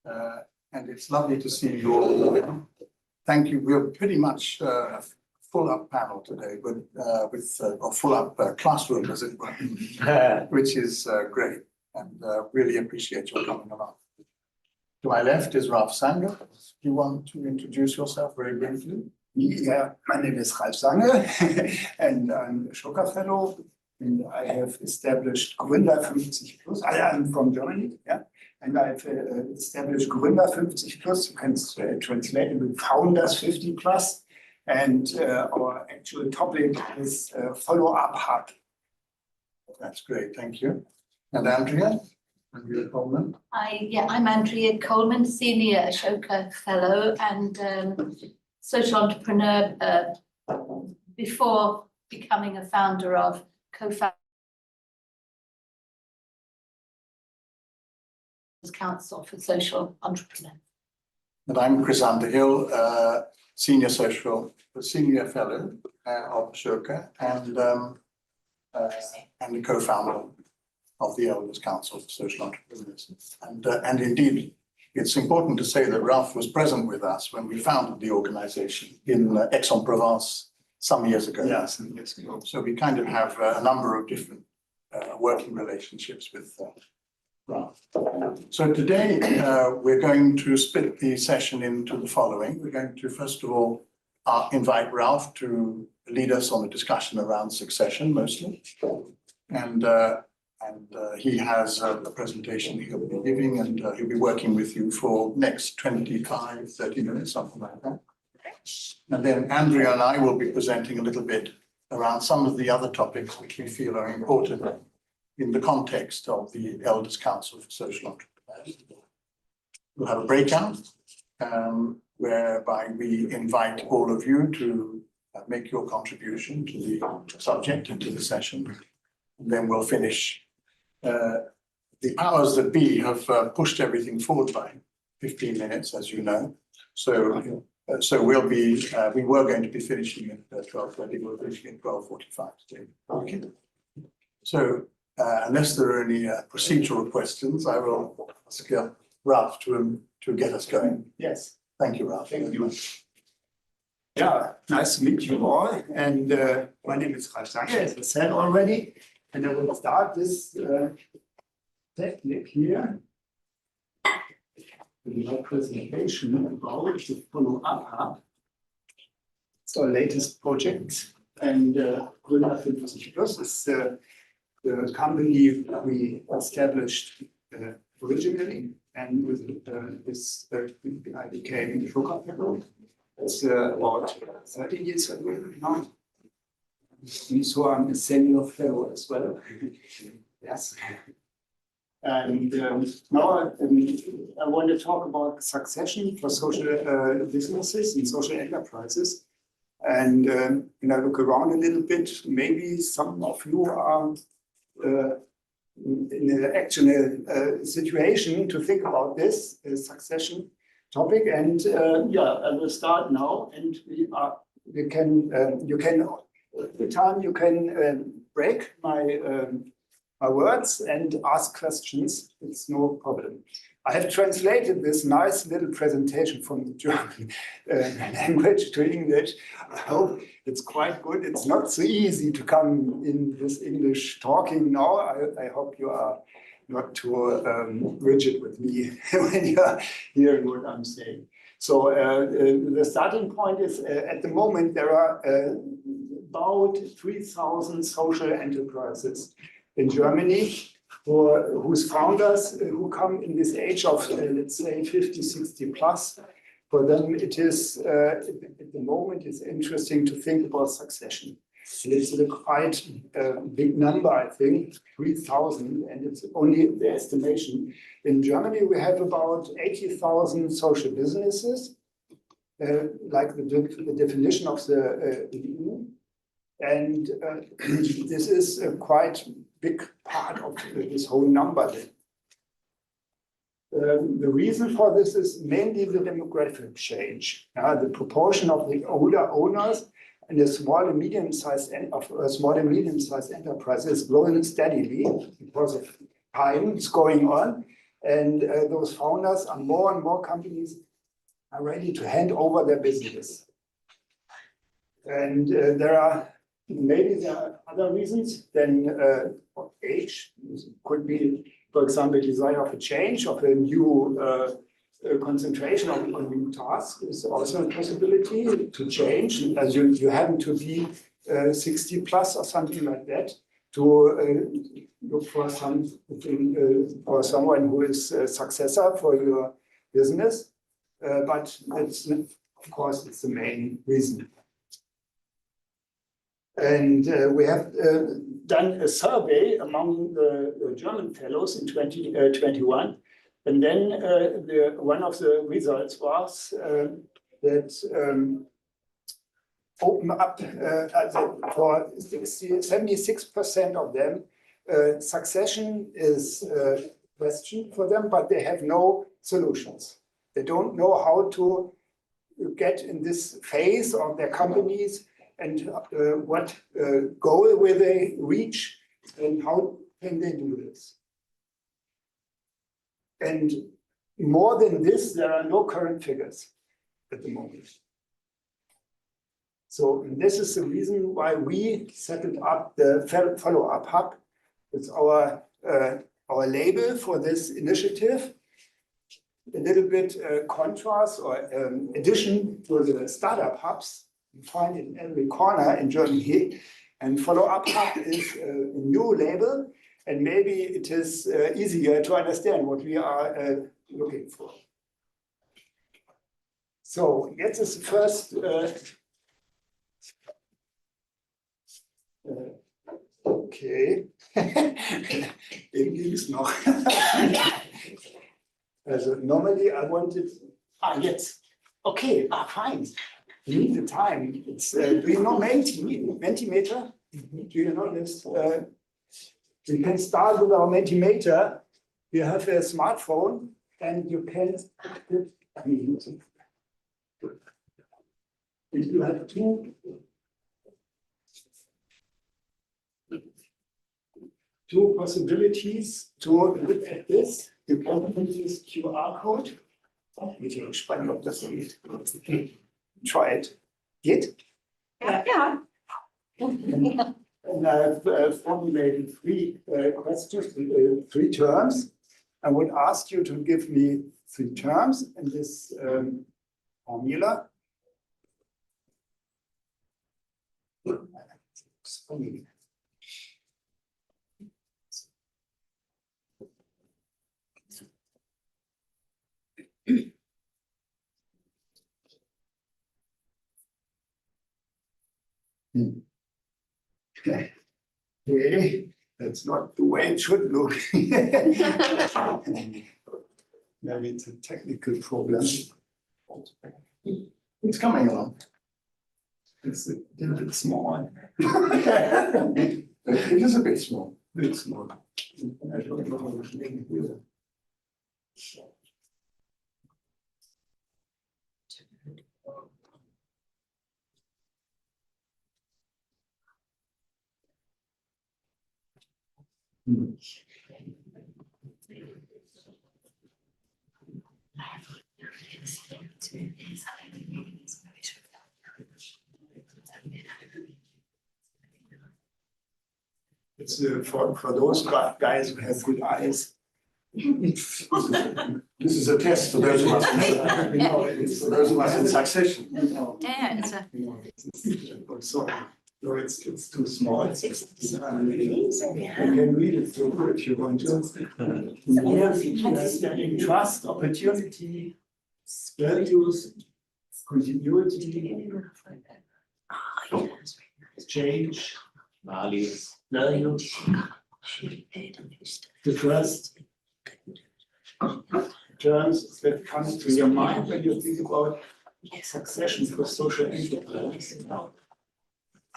and it's lovely to see you all. Thank you. We're pretty much a full-up panel today, with a full-up classroom, as it were, which is great, and really appreciate your coming along. To my left is Ralf Sange. Do you want to introduce yourself very briefly? Yeah, my name is Ralf Sange, and I'm a Schocker Fellow, and I have established Gründer 50 Plus. I'm from Germany, yeah, and I've established Gründer 50 Plus. You can translate it with Founders 50 Plus, and our actual topic is follow-up hub. That's great, thank you. And Andrea? Andrea Coleman. I'm Andrea Coleman, Senior Ashoka Fellow and social entrepreneur before becoming a founder of co-founder Council for Social Entrepreneurs. And I'm Chris Underhill, Senior Fellow of Ashoka and the co-founder of the Elders Council for Social Entrepreneurs. And indeed, it's important to say that Ralf was present with us when we founded the organization in Aix-en-Provence some years ago. Yeah, some years ago. So we kind of have a number of different working relationships with Ralf. So today we're going to split the session into the following. We're going to, first of all, invite Ralf to lead us on a discussion around succession mostly. And he has a presentation he'll be giving, and he'll be working with you for next 25, 30 minutes, something like that. And then Andrea and I will be presenting a little bit around some of the other topics which we feel are important in the context of the Elders Council for Social Entrepreneurs. We'll have a breakout whereby we invite all of you to make your contribution to the subject and to the session. And then we'll finish. The powers that be have pushed everything forward by 15 minutes, as you know. So we were going to be finishing at 12:30. We're finishing at 12:45 today. Okay. So unless there are any procedural questions, I will ask Ralf to get us going. Yes. Thank you, Ralf. Thank you. Yeah, nice to meet you all. And my name is Ralf Sange, as I said already. And I will start this technique here with my presentation about the follow-up hub. It's our latest project, and Gründer 50 Plus is the company we established originally, and with this I became Schocker Fellow. It's about 30 years ago now. So I'm a senior fellow as well. Yes. And now I want to talk about succession for social businesses and social enterprises. And when I look around a little bit, maybe some of you are in an actual situation to think about this succession topic. And yeah, I will start now. And you can the time you can break my words and ask questions. It's no problem. I have translated this nice little presentation from the German language to English. I hope it's quite good. It's not so easy to come in this English talking now. I hope you are not too rigid with me when you are hearing what I'm saying. So the starting point is at the moment there are about 3,000 social enterprises in Germany whose founders who come in this age of, let's say, 50, 60 plus. For them, it is, at the moment, it's interesting to think about succession. And it's a quite big number, I think, 3,000, and it's only the estimation. In Germany, we have about 80,000 social businesses, like the definition of the EU. And this is a quite big part of this whole number. The reason for this is mainly the demographic change. The proportion of the older owners and the small and medium-sized enterprises is growing steadily because of time is going on. And those founders are more and more companies are ready to hand over their business. And there are other reasons than age. Could be, for example, desire of a change, of a new concentration on new tasks is also a possibility to change. As you happen to be 60 plus or something like that, to look for something for someone who is a successor for your business. But it's, of course, it's the main reason. And we have done a survey among the German fellows in 2021. And then one of the results was that open up for 76% of them, succession is a question for them, but they have no solutions. They don't know how to get in this phase of their companies and what goal will they reach and how can they do this. And more than this, there are no current figures at the moment. So this is the reason why we set up the follow-up hub. It's our label for this initiative. A little bit contrast or addition to the startup hubs you find in every corner in Germany. And follow-up hub is a new label, and maybe it is easier to understand what we are looking for. So jetzt ist the first. Okay. Eben ging es noch. Also normally I wanted. Jetzt. Okay. Fine. You need the time. It's do you know Mentimeter? Do you know this? We can start with our Mentimeter. You have a smartphone and you can. I mean, you have two possibilities to look at this. You can use QR code. Ich bin gespannt, ob das geht. Try it. Geht? Yeah. And I've formulated three questions, three terms. I would ask you to give me three terms in this formula. Okay, that's not the way it should look. Maybe it's a technical problem. It's coming along. It's a little bit small. It is a bit small. Bit small. I don't know how to make it here. It's for those guys who have good eyes. This is a test for those of us. For those of us in succession. Yeah, it's a. Sorry, no, it's too small. You can read it through if you want to. Understanding trust, opportunity, values, continuity, change, values, the trust. Terms that come to your mind when you think about succession for social enterprise.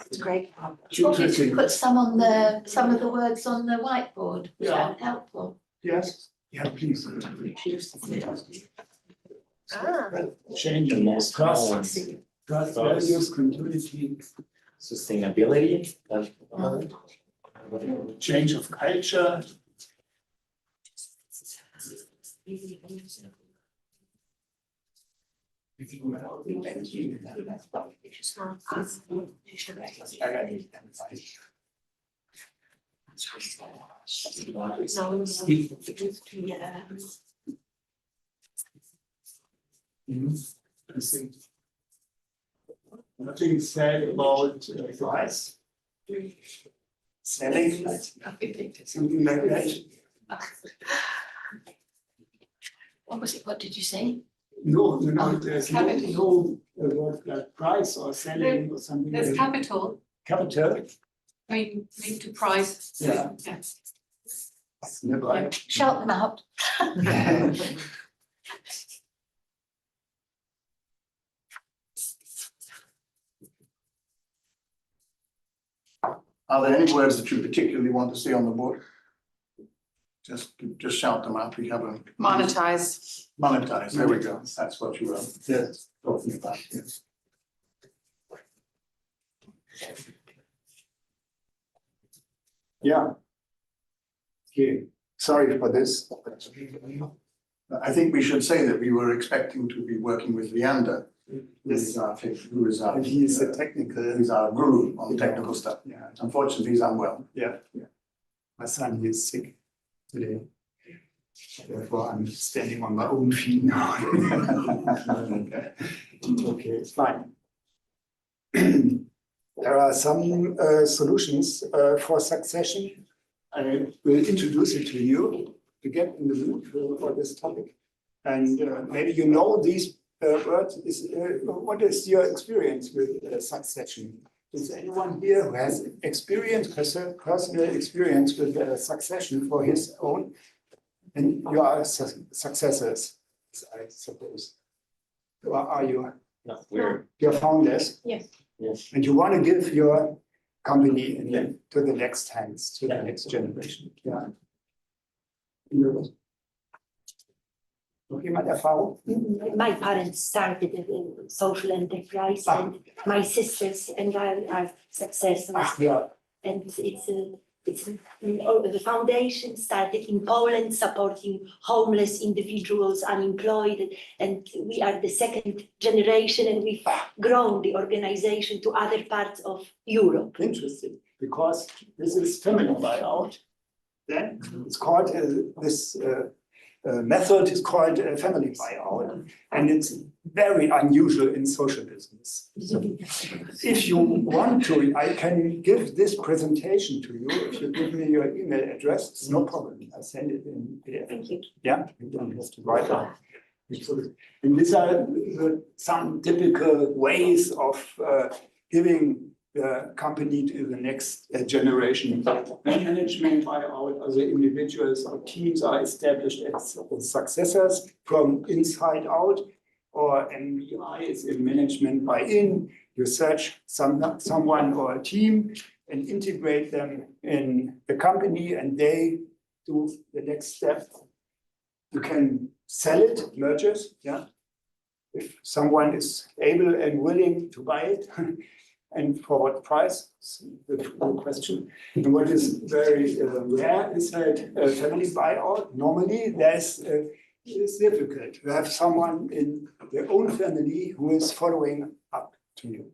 It's great. Do you want me to put some of the words on the whiteboard? Is that helpful? Yes, yeah, please. Change in trust, values, continuity, sustainability, change of culture, I think nothing said about price, selling, something like that. What was it? What did you say? No, there's no word like price or selling or something. There's like capital, capital. I mean, linked to price. Yeah. Yes. Never. Shout them out. Are there any words that you particularly want to see on the board? Just shout them out. We have a Monetize. monetize. There we go. That's what you were Yes. talking about. Yes. Yeah. Okay, sorry for this. I think we should say that we were expecting to be working with Leander, Yes. who is our And he is a technical. he's our guru on technical stuff. Yeah, Unfortunately, he's unwell. yeah. My son is sick today. Therefore, I'm standing on my own feet now. Okay, it's fine. There are some solutions for succession. I will introduce it to you to get in the mood for this topic. And maybe you know these words. What is your experience with succession? Is anyone here who has experience, personal experience with succession for his own? And you are successors, I suppose. Or are you? No, we're, You're founders, Yes. yes, and you want to give your company and then to the next hands, to the next generation. Ja. Noch jemand Erfahrung? My parents started a social enterprise, and my sisters and I are successors. Ach ja, And the foundation started in Poland, supporting homeless individuals, unemployed, and we are the second generation, and we've grown the organization to other parts of Europe. interesting, because this is family buyout. Then it's called, this method is called family buyout, and it's very unusual in social business. So if you want to, I can give this presentation to you. If you give me your email address, it's no problem. I'll send it in PDF. Thank you. Yeah, you don't have to write down. And these are some typical ways of giving the company to the next generation. Management buyout, other individuals or teams are established as successors from inside out, or MBI is in management buy-in. You search someone or a team and integrate them in the company, and they do the next step. You can sell it, mergers, yeah. If someone is able and willing to buy it, and for what price, the question. And what is very rare is that family buyout. Normally, it's difficult to have someone in their own family who is following up to you.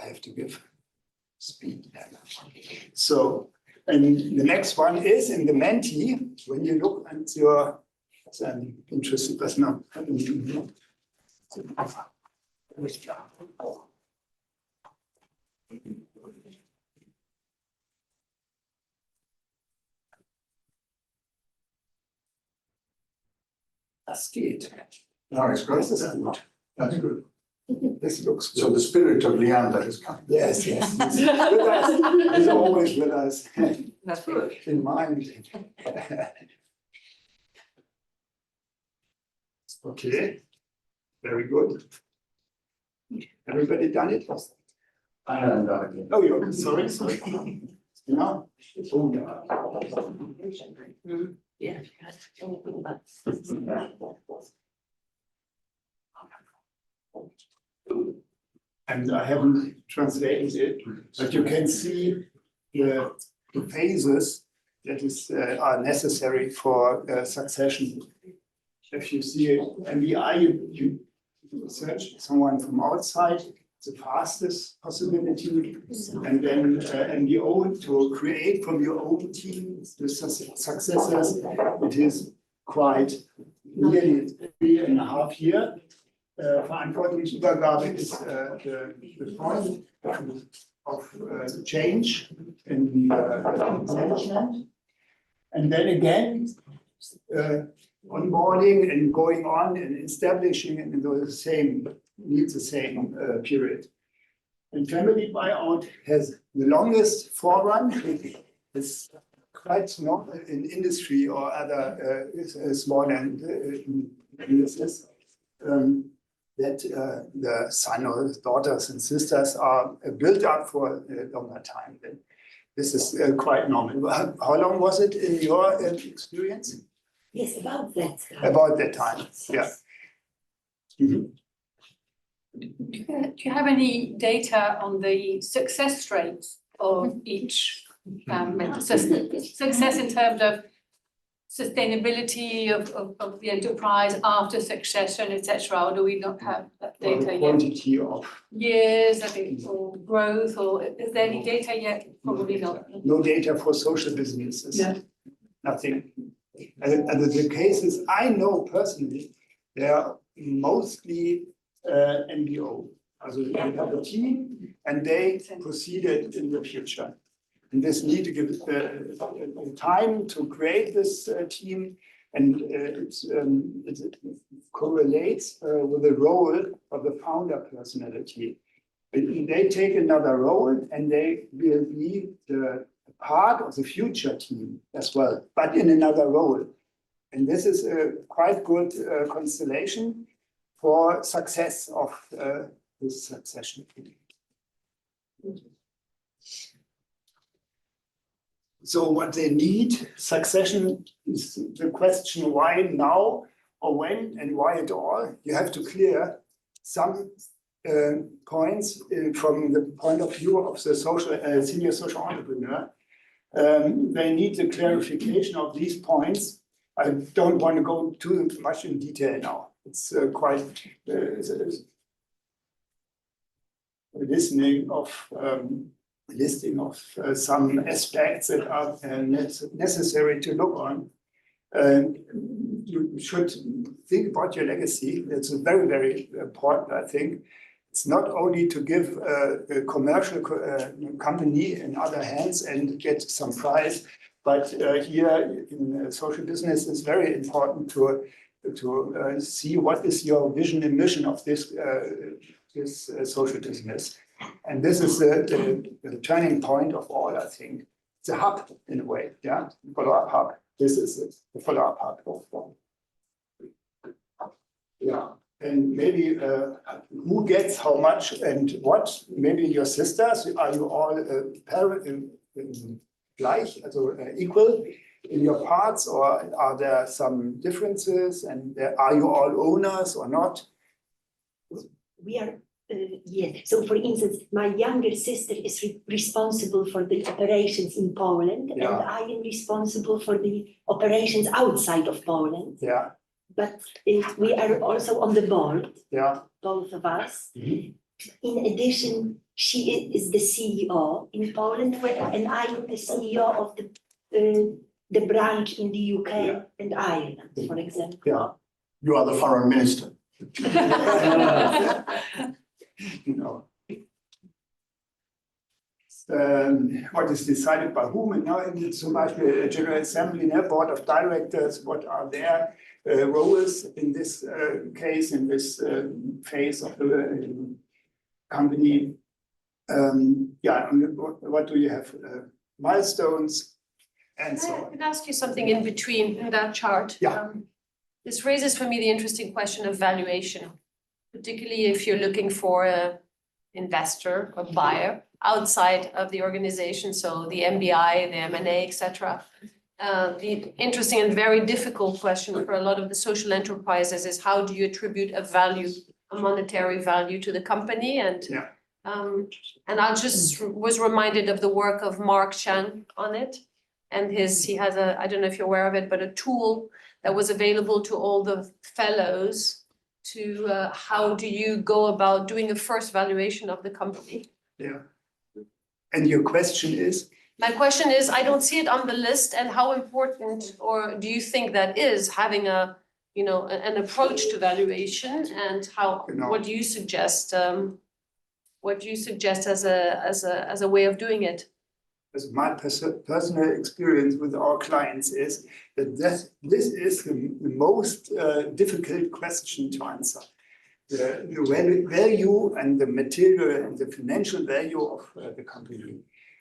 I have to give speed. So, and the next one is in the mentee. When you look at your, I'm interested, that's not happening. Das geht. No, it's great. Das ist gut. That's good. This looks So good. the spirit of Leander is coming. Yes, yes. He's with us. He's always with us That's good. in mind. Okay, very good. Everybody done it? I haven't done it. Oh, you're sorry. No. Oh, no. Yeah. And I haven't translated it, but you can see the phases that is are necessary for succession. If you see MBI, you search someone from outside, the fastest possibility, and then MBO to create from your own team the successors. It is quite nearly 3.5 years. Verantwortungsübergabe is the point of change in management. And then again, onboarding and going on and establishing in the same, needs the same period. And family buyout has the longest forerun. It's quite not in industry or other small and businesses. That the son or daughters and sisters are built up for a longer time. And this is quite normal. How long was it in your experience? Yes, about that. About that time, yeah. Mhm. Do you have any data on the success rates of each success in terms of sustainability of the enterprise after succession, etc., or do we not have that Or the data yet? quantity of Years, I think, or growth, or is there any data yet? Probably not. no data for social businesses. Yeah. Nothing. And the cases I know personally, they are mostly MBO. Also they have a team and they proceeded in the future. And this need to give time to create this team, and it correlates with the role of the founder personality. They take another role and they will be the part of the future team as well, but in another role. And this is a quite good constellation for success of this succession. So what they need, succession is the question why now or when and why at all. You have to clear some points from the point of view of the social senior social entrepreneur. They need the clarification of these points. I don't want to go too much in detail now. It's quite listing of some aspects that are necessary to look on. You should think about your legacy. It's very, very important, I think. It's not only to give a commercial company in other hands and get some prize, but here in social business, it's very important to see what is your vision and mission of this social business. And this is the turning point of all, I think. It's a hub in a way, yeah, follow-up hub. This is it, the follow-up hub. Yeah, and maybe who gets how much and what? Maybe your sisters, are you all gleich, also equal in your parts, or are there some differences? And are you all owners or not? We are, yes. So for instance, my younger sister is responsible for the operations in Poland, Yeah. and I am responsible for the operations outside of Poland. Yeah, But we are also on the board, yeah. both of us. Mhm. In addition, she is the CEO in Poland, and I am the CEO of the branch in the UK Yeah. and Ireland, for example. Yeah. You are the foreign minister. You know. What is decided by whom? And now it's so much a General Assembly, Board of Directors, what are their roles in this case, in this phase of the company? Yeah, what do you have? Milestones and so I on. can ask you something in between in that chart. Yeah. This raises for me the interesting question of valuation, particularly if you're looking for an investor or buyer outside of the organization, so the MBI, the M&A, etc. The interesting and very difficult question for a lot of the social enterprises is how do you attribute a value, a monetary value to the company? And Yeah. and I just was reminded of the work of Mark Chan on it. And he has I don't know if you're aware of it, but a tool that was available to all the fellows to how do you go about doing a first valuation of the company. Yeah. And your question is? My question is, I don't see it on the list, and how important, or do you think that is having an approach to valuation, and how, what do you suggest? What do you suggest as a way of doing it? As my personal experience with our clients is that this is the most difficult question to answer. The value and the material and the financial value of the company.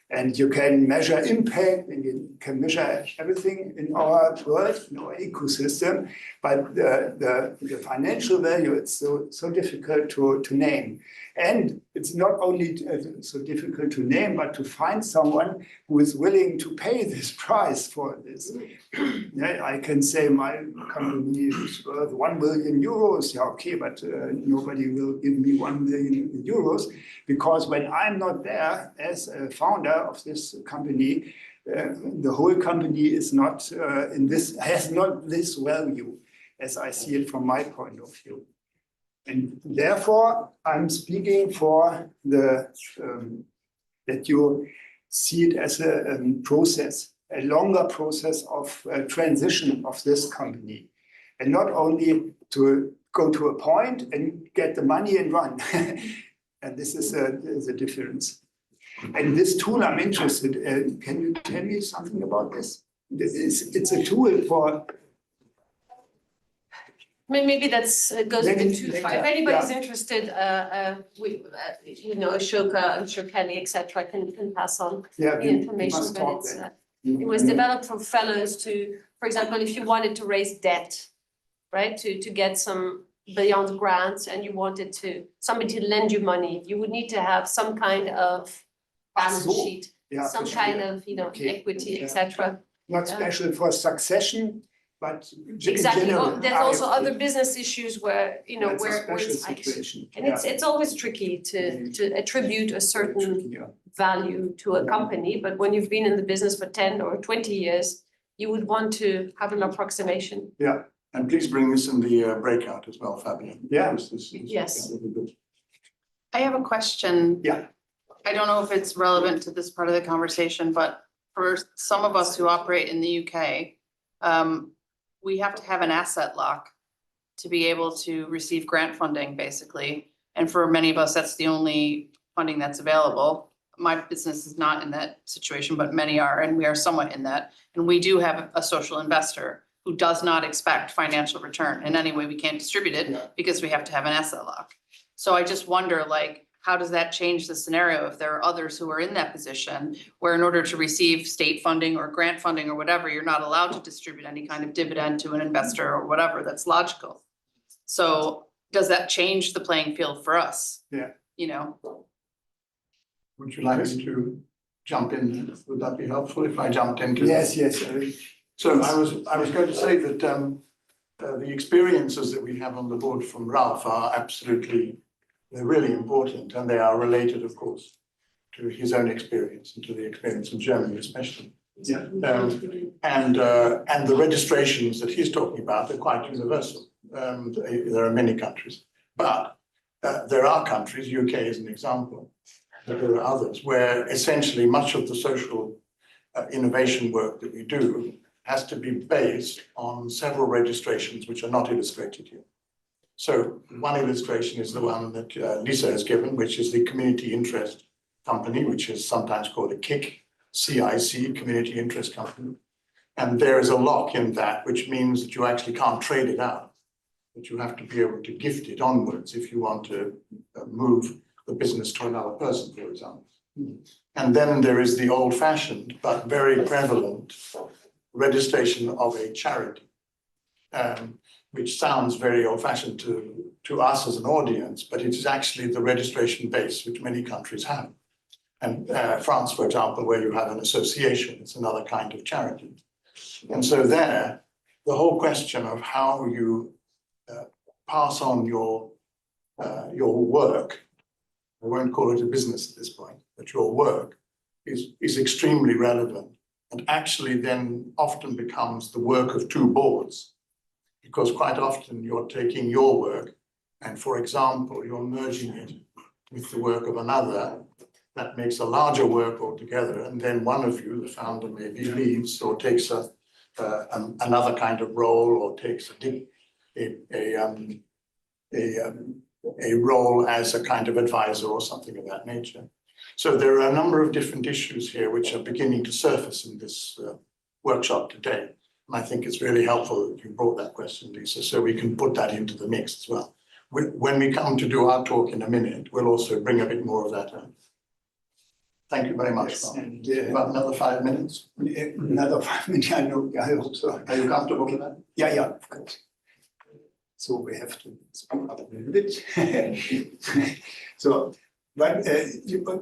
And you can measure impact and you can measure everything in our world, in our ecosystem, but the financial value, it's so difficult to name. And it's not only so difficult to name, but to find someone who is willing to pay this price for this. Yeah, I can say my company is worth 1 million euros. Yeah, okay, but nobody will give me 1 million euros because when I'm not there as a founder of this company, the whole company is not has not this value as I see it from my point of view. And therefore, I'm speaking for that you see it as a process, a longer process of transition of this company. And not only to go to a point and get the money and run. And this is a difference. And this tool I'm interested in, can you tell me something about this? It's a tool for... Maybe that's goes a bit too far. If anybody's Yeah. interested, Ashoka, I'm sure Kelly, etc., can pass on Yeah, the information. But it's it was developed for fellows to, for example, if you wanted to raise debt, right, to get some beyond grants, and you wanted somebody to lend you money, you would need to have some kind of balance sheet, some kind of equity, etc. Not special for succession, but Exactly. in general. There's also other business issues where It's a where special it's tight. situation. And it's always tricky to attribute a certain value to a company, but when you've been in the business for 10 or 20 years, you would want to have an approximation. Yeah, and please bring this in the breakout as well, Fabian. Yeah. Yes. I have a question. Yeah. I don't know if it's relevant to this part of the conversation, but for some of us who operate in the UK, we have to have an asset lock to be able to receive grant funding, basically. And for many of us, that's the only funding that's available. My business is not in that situation, but many are, and we are somewhat in that. And we do have a social investor who does not expect financial return in any way. We can't distribute it because we have to have an asset lock. So I just wonder, like, how does that change the scenario if there are others who are in that position where in order to receive state funding or grant funding or whatever, you're not allowed to distribute any kind of dividend to an investor or whatever that's logical. So does that change the playing field for us? Yeah. Would you like me to jump in? Would that be helpful if I jumped into? Yes. So I was going to say that the experiences that we have on the board from Ralf are they're really important, and they are related, of course, to his own experience and to the experience of Germany, especially. Yeah. And the registrations that he's talking about are quite universal. There are many countries, but there are countries, UK is an example, but there are others where essentially much of the social innovation work that we do has to be based on several registrations which are not illustrated here. So one illustration is the one that Lisa has given, which is the Community Interest Company, which is sometimes called a KIC, CIC, Community Interest Company. And there is a lock in that, which means that you actually can't trade it out, that you have to be able to gift it onwards if you want to move the business to another person, for example. And then there is the old-fashioned but very prevalent registration of a charity, which sounds very old-fashioned to us as an audience, but it is actually the registration base which many countries have. And France, for example, where you have an association, it's another kind of charity. And so there, the whole question of how you pass on your work, I won't call it a business at this point, but your work is extremely relevant and actually then often becomes the work of two boards. Because quite often you're taking your work and, for example, you're merging it with the work of another. That makes a larger work altogether, and then one of you, the founder, maybe leaves or takes another kind of role, or takes a role as a kind of advisor or something of that nature. So there are a number of different issues here which are beginning to surface in this workshop today. And I think it's really helpful that you brought that question, Lisa, so we can put that into the mix as well. When we come to do our talk in a minute, we'll also bring a bit more of that in. Thank you very much. Yes, and About another 5 minutes. another 5 minutes, I know, I hope so. Are you comfortable with that? Yeah, yeah, of course. So we have to speak up a little bit. So, but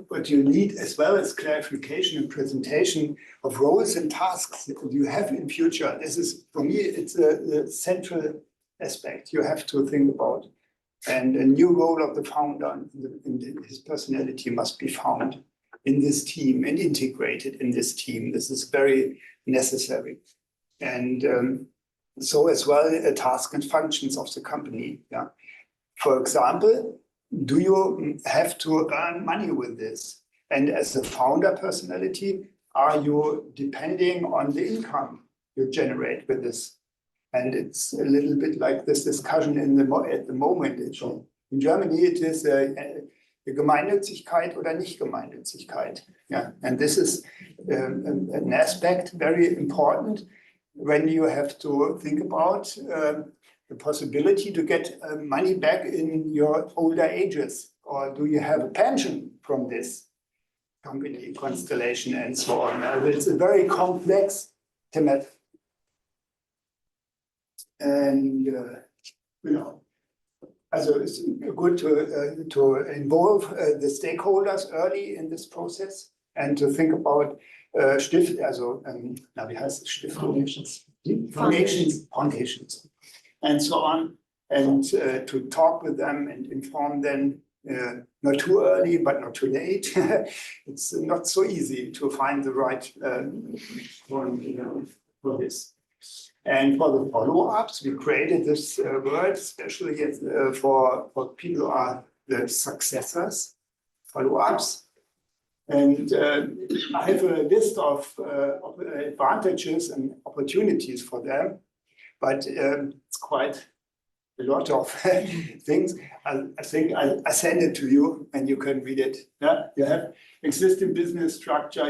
what you need as well is clarification and presentation of roles and tasks that you have in future. This is, for me, it's a central aspect you have to think about. And a new role of the founder and his personality must be found in this team and integrated in this team. This is very necessary. And so as well, tasks and functions of the company. Yeah. For example, do you have to earn money with this? And as a founder personality, are you depending on the income you generate with this? And it's a little bit like this discussion at the moment. In Germany, it is Gemeinnützigkeit oder nicht Gemeinnützigkeit. Yeah. And this is an aspect very important when you have to think about the possibility to get money back in your older ages, or do you have a pension from this company constellation and so on. It's a very complex thematic. And also it's good to involve the stakeholders early in this process and to think about wie heißt es? Foundations, and so on, and to talk with them and inform them, not too early, but not too late. It's not so easy to find the right one for this. And for the follow-ups, we created this word, especially for people who are the successors, follow-ups. And I have a list of advantages and opportunities for them, but it's quite a lot of things. I think I send it to you and you can read it. Yeah? You have existing business structure,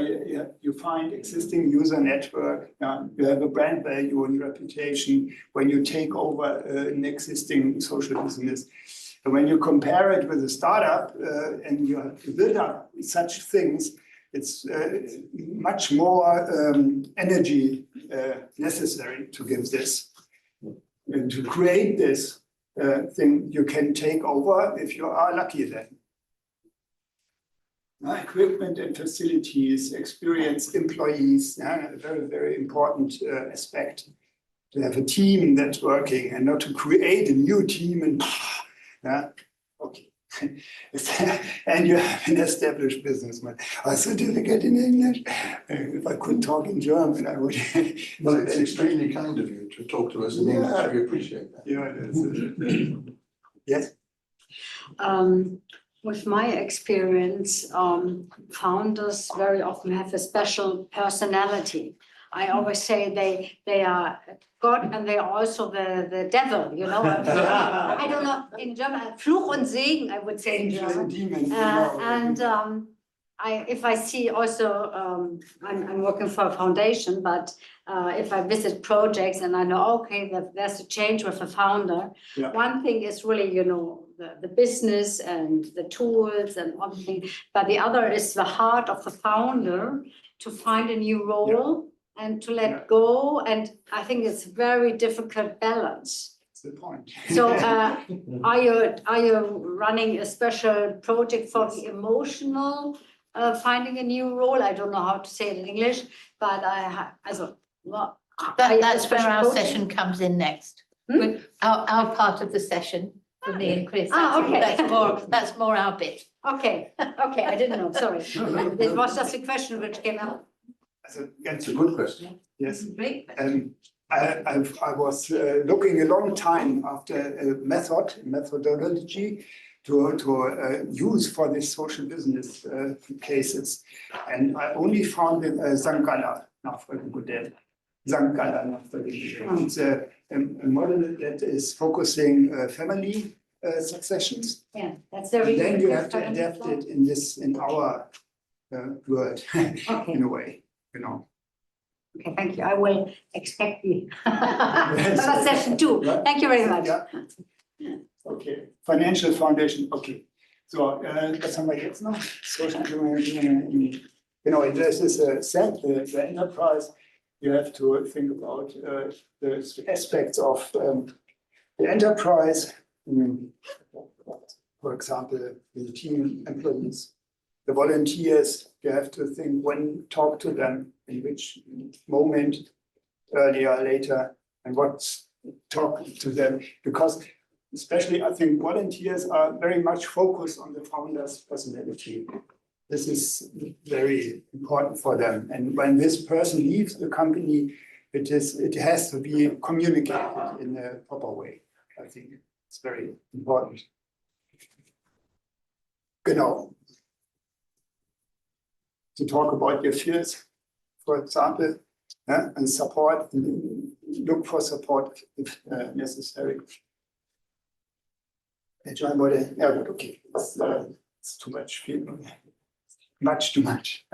you find existing user network, you have a brand value and reputation when you take over an existing social business. And when you compare it with a startup and you have to build up such things, it's much more energy necessary to give this. And to create this thing you can take over if you are lucky then. Equipment and facilities, experienced employees, a very, very important aspect. To have a team that's working and not to create a new team and okay. And you have an established businessman. A certificate in English. If I could talk in German, I would. Well, it's extremely kind of you to talk to us in English. We appreciate that. Yeah, it is. Yes. With my experience, founders very often have a special personality. I always say they are God and they are also the devil, you know. I don't know, in German, Fluch und Segen, I would say in German. If I see also, I'm working for a foundation, but if I visit projects and I know, okay, there's a change with a founder, one thing is really, you know, the business and the tools and everything, but the other is the heart of the founder to find a new role and to let go. And I think it's a very difficult balance. That's the point. So are you running a special project for the emotional finding a new role? I don't know how to say it in English, but That's where our session comes in next. Our part of the session for me and Chris. Okay. That's more our bit. Okay, I didn't know, sorry. It was just a question which came up. That's a good question. Yes. Great. I was looking a long time after a methodology to use for these social business cases. And I only found it Sange Nachfolgemodell. Sange Nachfolgemodell. It's a model that is focusing family successions. Yeah, that's very. And then you have to adapt it in our world Okay, in a way, you know. okay, thank you. I will expect the another session too. Yeah. Thank you very much. Yeah. Okay, financial foundation, okay. So, was haben wir jetzt noch? Social engineering. This is a set, the enterprise. You have to think about the aspects of the enterprise. For example, the team employees, the volunteers, you have to think when talk to them, in which moment, earlier, later, and what talk to them, because especially I think volunteers are very much focused on the founder's personality. This is very important for them. And when this person leaves the company, it has to be communicated in a proper way. I think it's very important. Genau. To talk about your fears, for example, and support, look for support if necessary. Agile model, yeah, but okay, it's too much, much too much.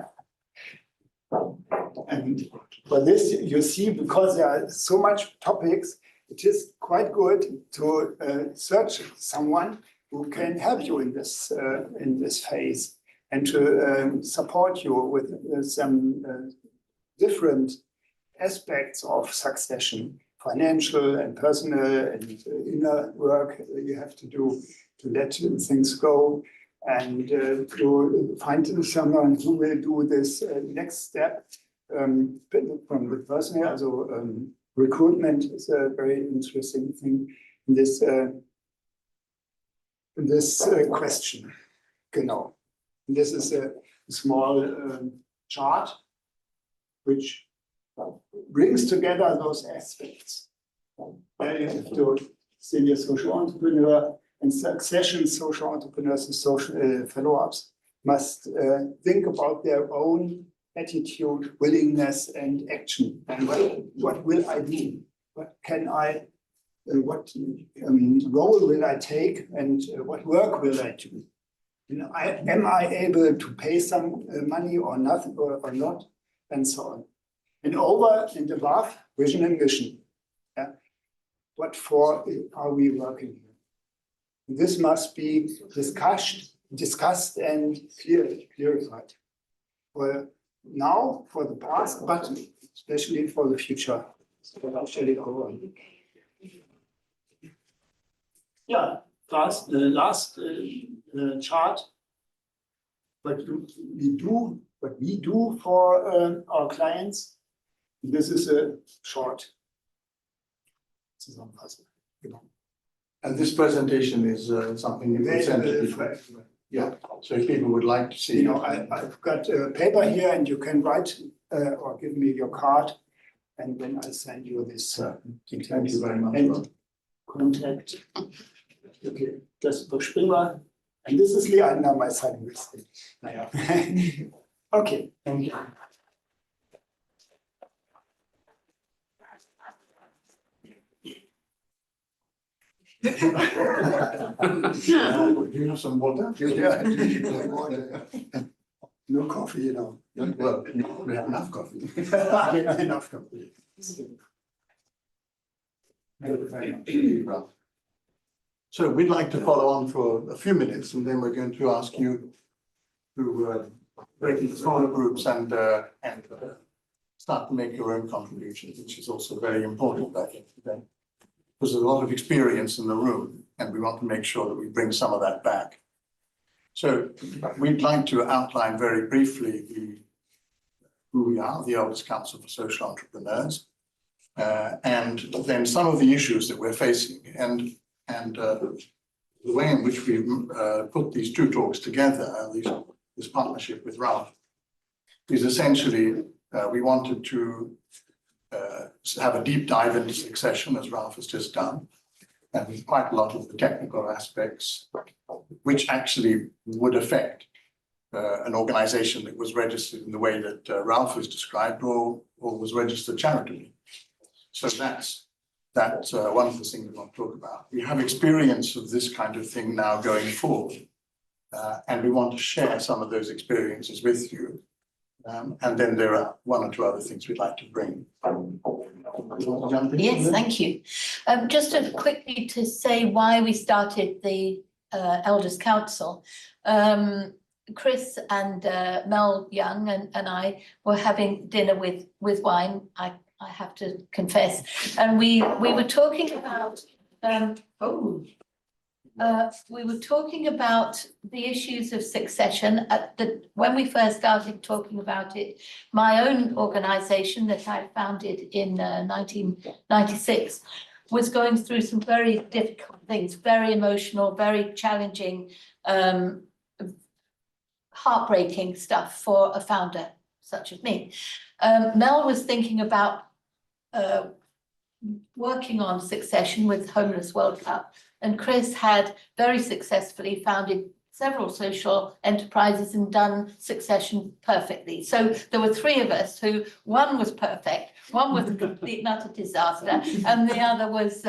And for this, you see, because there are so much topics, it is quite good to search someone who can help you in this phase and to support you with some different aspects of succession, financial and personal and inner work you have to do to let things go, and to find someone who will do this next step from the personal. Also, recruitment is a very interesting thing in this question. Genau. This is a small chart which brings together those aspects. You have to senior social entrepreneur and succession social entrepreneurs and social follow-ups must think about their own attitude, willingness, and action. And what will I do? What can I? What role will I take? And what work will I do? Am I able to pay some money or nothing or not? And so on. And over and above, vision and mission. Yeah. What for are we working here? This must be discussed and clarified. For now, for the past, but especially for the future. So how shall it go on? Yeah, the last chart. What we do for our clients. This is a short. And this presentation is something you can send to people. Yeah, so if people would like to see. I've got a paper here and you can write or give me your card and then I'll send you this. Thank you very much. And contact. Okay, das überspringen wir. And this is Leander, my son. Okay. Thank you. Do you have some water? No coffee, Well, we have enough coffee. Enough coffee. So we'd like to follow on for a few minutes, and then we're going to ask you to break into smaller groups and start to make your own contributions, which is also very important, I think, today. Because there's a lot of experience in the room, and we want to make sure that we bring some of that back. So we'd like to outline very briefly who we are, the Elders Council for Social Entrepreneurs, and then some of the issues that we're facing, and the way in which we put these two talks together, this partnership with Ralf, is essentially We wanted to have a deep dive into succession, as Ralf has just done, and quite a lot of the technical aspects, which actually would affect an organization that was registered in the way that Ralf has described, or was registered charitably. So that's one of the things we want to talk about. We have experience of this kind of thing now going forward, and we want to share some of those experiences with you. And then there are one or two other things we'd like to bring. Yes, thank you. Just quickly to say why we started the Elders Council. Chris and Mel Young and I were having dinner with wine, I have to confess, and we were talking about we were talking about the issues of succession when we first started talking about it. My own organization that I founded in 1996 was going through some very difficult things, very emotional, very challenging, heartbreaking stuff for a founder such as me. Mel was thinking about working on succession with Homeless World Cup, and Chris had very successfully founded several social enterprises and done succession perfectly. So there were three of us who, one was perfect, one was a complete and utter disaster, and the other was,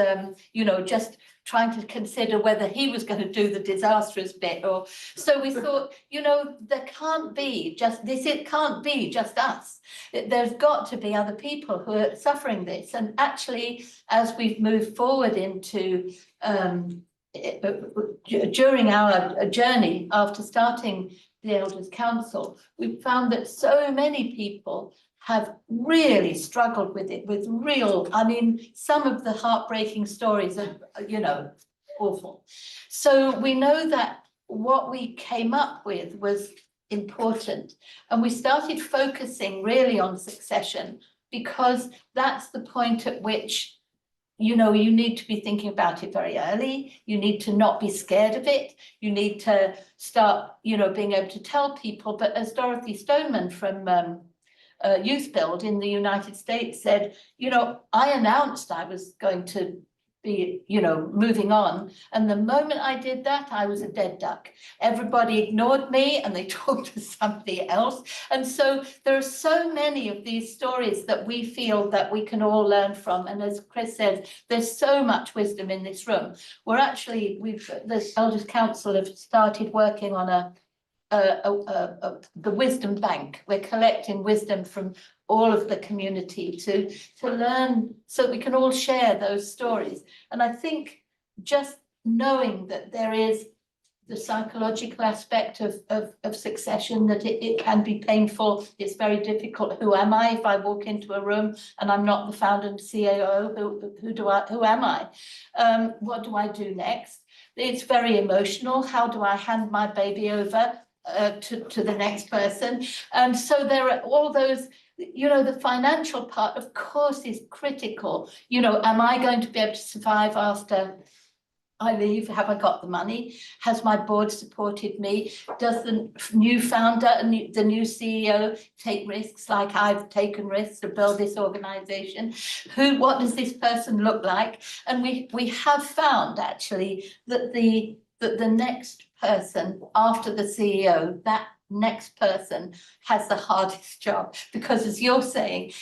just trying to consider whether he was going to do the disastrous bit. Or so we thought, there can't be just this. It can't be just us. There's got to be other people who are suffering this. And actually, as we've moved forward into during our journey after starting the Elders Council, we found that so many people have really struggled with it, with some of the heartbreaking stories are, awful. So we know that what we came up with was important, and we started focusing really on succession because that's the point at which you need to be thinking about it very early. You need to not be scared of it. You need to start, being able to tell people. But as Dorothy Stoneman from Youth Build in the United States said, I announced I was going to be, moving on. And the moment I did that, I was a dead duck. Everybody ignored me and they talked to somebody else. And so there are so many of these stories that we feel that we can all learn from. And as Chris said, there's so much wisdom in this room. The Elders Council have started working on the wisdom bank. We're collecting wisdom from all of the community to learn so we can all share those stories. And I think just knowing that there is the psychological aspect of succession, that it can be painful, it's very difficult. Who am I if I walk into a room and I'm not the founder and CEO? Who am I? What do I do next? It's very emotional. How do I hand my baby over to the next person? And so there are all those, the financial part, of course, is critical. Am I going to be able to survive after I leave? Have I got the money? Has my board supported me? Does the new founder and the new CEO take risks like I've taken risks to build this organization? What does this person look like? And we have found actually that the next person after the CEO, that next person has the hardest job, because as you're saying,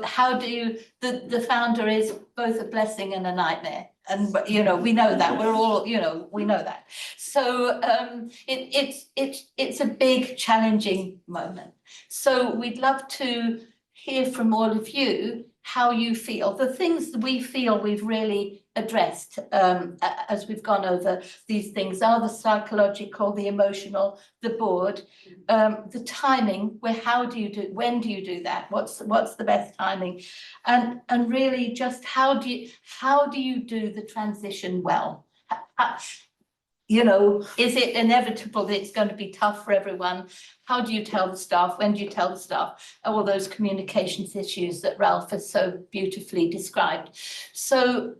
how do you, the founder is both a blessing and a nightmare. And we know that, we're all, we know that. So it's a big challenging moment. So we'd love to hear from all of you how you feel. The things that we feel we've really addressed as we've gone over these things are the psychological, the emotional, the board, the timing, when do you do that? What's the best timing? And really just how do you do the transition well? Is it inevitable that it's going to be tough for everyone? How do you tell the staff? When do you tell the staff? All those communications issues that Ralf has so beautifully described. So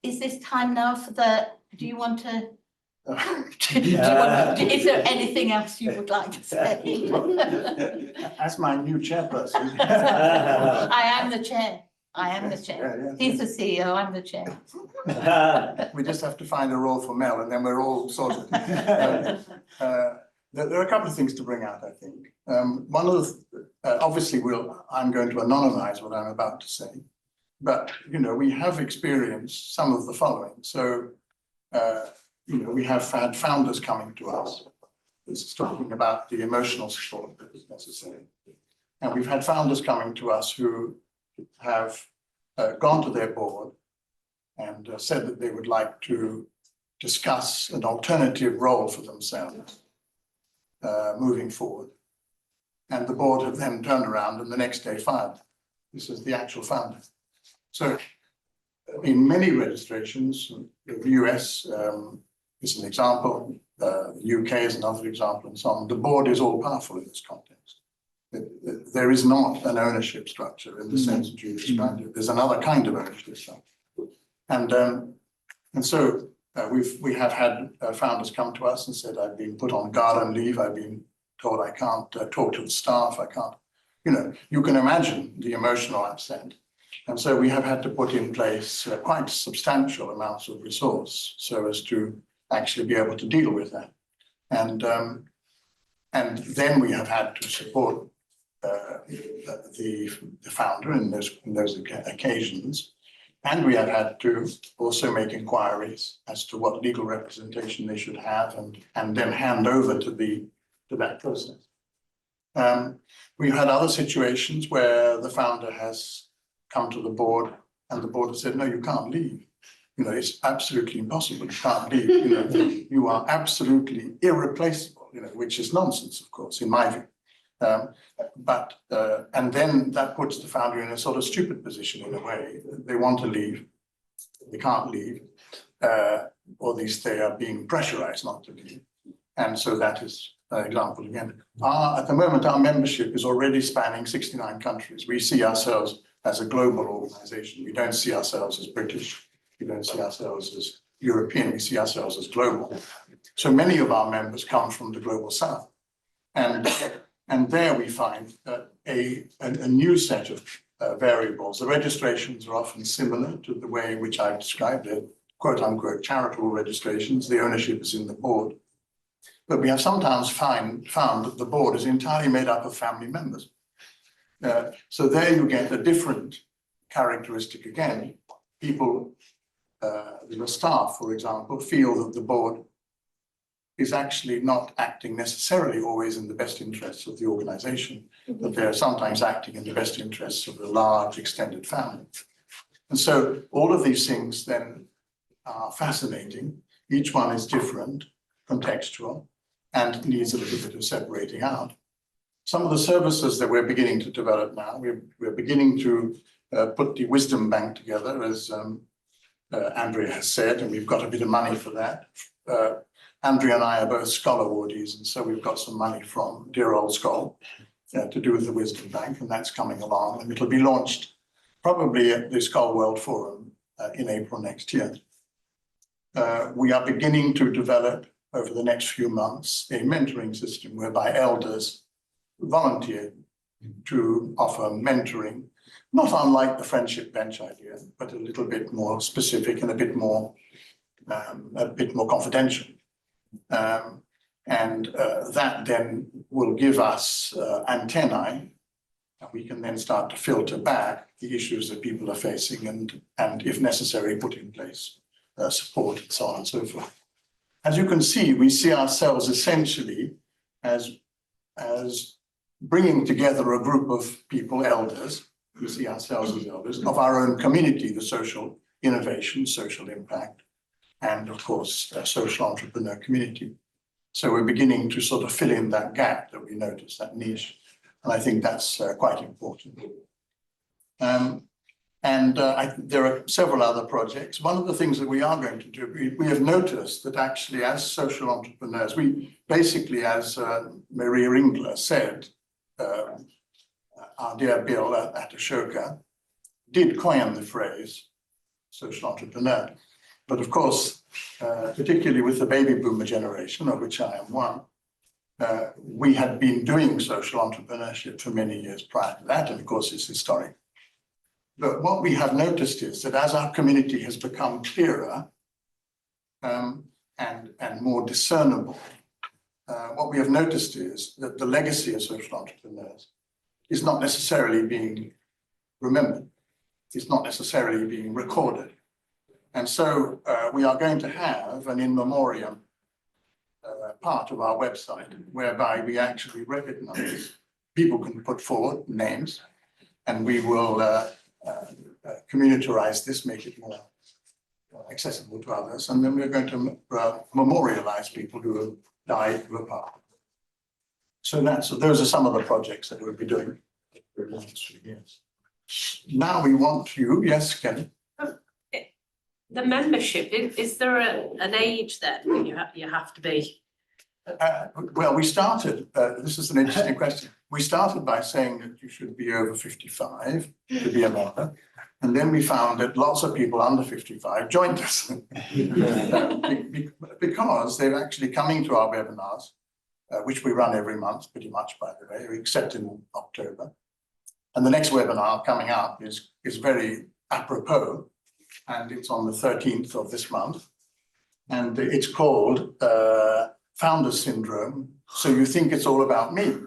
is this time now do you want to Is there anything else you would like to say? As my new chairperson. I am the chair. I am the chair. Yeah, He's the CEO, I'm the chair. We just have to find a role for Mel and then we're all sorted. There are a couple of things to bring out, I think. One of the, obviously I'm going to anonymize what I'm about to say, but, you know, we have experienced some of the following. So, you know, we have had founders coming to us. This is talking about the emotional support that is necessary. And we've had founders coming to us who have gone to their board and said that they would like to discuss an alternative role for themselves moving forward. And the board have then turned around and the next day fired. This is the actual founder. So in many registrations, the US is an example, the UK is another example, and so on. The board is all powerful in this context. There is not an ownership structure in the sense that you described it. There's another kind of ownership structure. And so we have had founders come to us and said, I've been put on garden leave, I've been told I can't talk to the staff, I can't, you know, you can imagine the emotional upset. And so we have had to put in place quite substantial amounts of resource so as to actually be able to deal with that. And then we have had to support the founder in those occasions. And we have had to also make inquiries as to what legal representation they should have and then hand over to that process. We've had other situations where the founder has come to the board and the board has said, no, you can't leave. You know, it's absolutely impossible. You can't leave. You know, you are absolutely irreplaceable, you know, which is nonsense, of course, in my view. And then that puts the founder in a sort of stupid position in a way. They want to leave, they can't leave, or at least they are being pressurized not to leave. And so that is an example again. At the moment, our membership is already spanning 69 countries. We see ourselves as a global organization. We don't see ourselves as British. We don't see ourselves as European. We see ourselves as global. So many of our members come from the global south. And there we find a new set of variables. The registrations are often similar to the way in which I've described it, quote unquote, charitable registrations. The ownership is in the board. But we have sometimes found that the board is entirely made up of family members. So there you get a different characteristic again. People, the staff, for example, feel that the board is actually not acting necessarily always in the best interests of the organization, but they're sometimes acting in the best interests of a large extended family. And so all of these things then are fascinating. Each one is different, contextual, and needs a little bit of separating out. Some of the services that we're beginning to develop now, we're beginning to put the wisdom bank together, as Andrea has said, and we've got a bit of money for that. Andrea and I are both scholar awardees, and so we've got some money from dear old Skoll to do with the Wisdom Bank, and that's coming along, and it'll be launched probably at the Skoll World Forum in April next year. We are beginning to develop over the next few months a mentoring system whereby elders volunteer to offer mentoring, not unlike the friendship bench idea, but a little bit more specific and a bit more confidential. That then will give us antennae, and we can then start to filter back the issues that people are facing and if necessary, put in place support and so on and so forth. As you can see, we see ourselves essentially as bringing together a group of people, elders, we see ourselves as elders, of our own community, the social innovation, social impact, and of course, a social entrepreneur community. So we're beginning to sort of fill in that gap that we noticed, that niche. And I think that's quite important. There are several other projects. One of the things that we are going to do, we have noticed that actually as social entrepreneurs, we basically, as Maria Ringler said, our dear Bill at Ashoka did coin the phrase social entrepreneur. But of course, particularly with the baby boomer generation, of which I am one, we had been doing social entrepreneurship for many years prior to that, and of course it's historic. But what we have noticed is that as our community has become clearer and more discernible, what we have noticed is that the legacy of social entrepreneurs is not necessarily being remembered. It's not necessarily being recorded. And so we are going to have an in memoriam part of our website whereby we actually recognize people can put forward names, and we will communitarize this, make it more accessible to others. And then we're going to memorialize people who have died, who are part. So those are some of the projects that we'll be doing for the next 3 years. Now we want you, yes, Kelly. The membership, is there an age that you have to be? Well, we started, this is an interesting question. We started by saying that you should be over 55 to be a member. And then we found that lots of people under 55 joined us because they're actually coming to our webinars, which we run every month, pretty much, by the way, except in October. And the next webinar coming up is very apropos, and it's on the 13th of this month. And it's called Founder Syndrome. So you think it's all about me.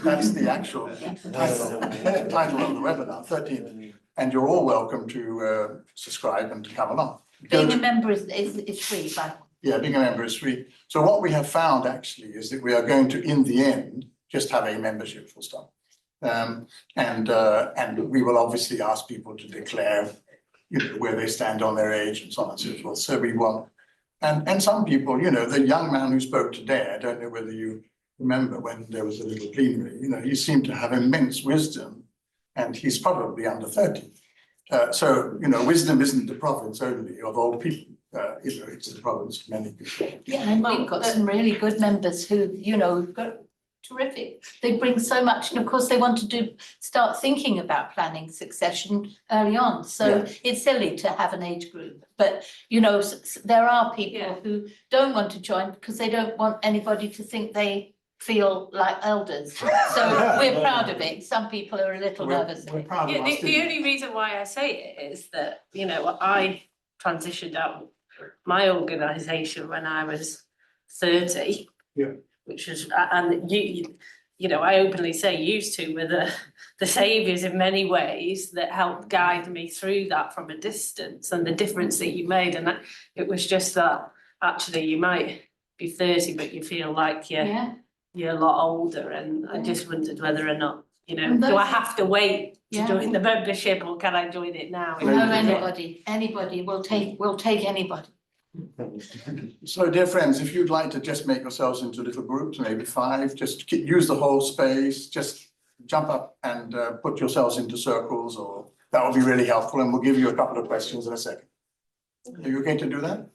That's the actual title of the webinar, 13th. And you're all welcome to subscribe and to come along. Being a member is free, by the way. Yeah, being a member is free. So what we have found actually is that we are going to, in the end, just have a membership full stop. And we will obviously ask people to declare, where they stand on their age and so on and so forth. So we want, and some people, the young man who spoke today, I don't know whether you remember when there was a little plenary, he seemed to have immense wisdom, and he's probably under 30. So, wisdom isn't the province only of old people. It's the province of many people. Yeah, and we've got some really good members who, have got terrific. They bring so much, and of course they want to start thinking about planning succession early on. So it's silly to have an age group, but there are people who don't want to join because they don't want anybody to think they feel like elders. So we're proud of it. Some people are a little nervous. We're proud of us, The only reason why I say it is that, I transitioned out my organisation when I was 30. Yeah. Which was, and I openly say used to were the saviours in many ways that helped guide me through that from a distance, and the difference that you made. And it was just that actually you might be 30, but you feel like you're a lot older. And I just wondered whether or not, do I have to wait to join the membership, or can I join it now? No, anybody will take anybody. So, dear friends, if you'd like to just make yourselves into little groups, maybe 5, just use the whole space, just jump up and put yourselves into circles, or that would be really helpful, and we'll give you a couple of questions in a second. Are you okay to do that?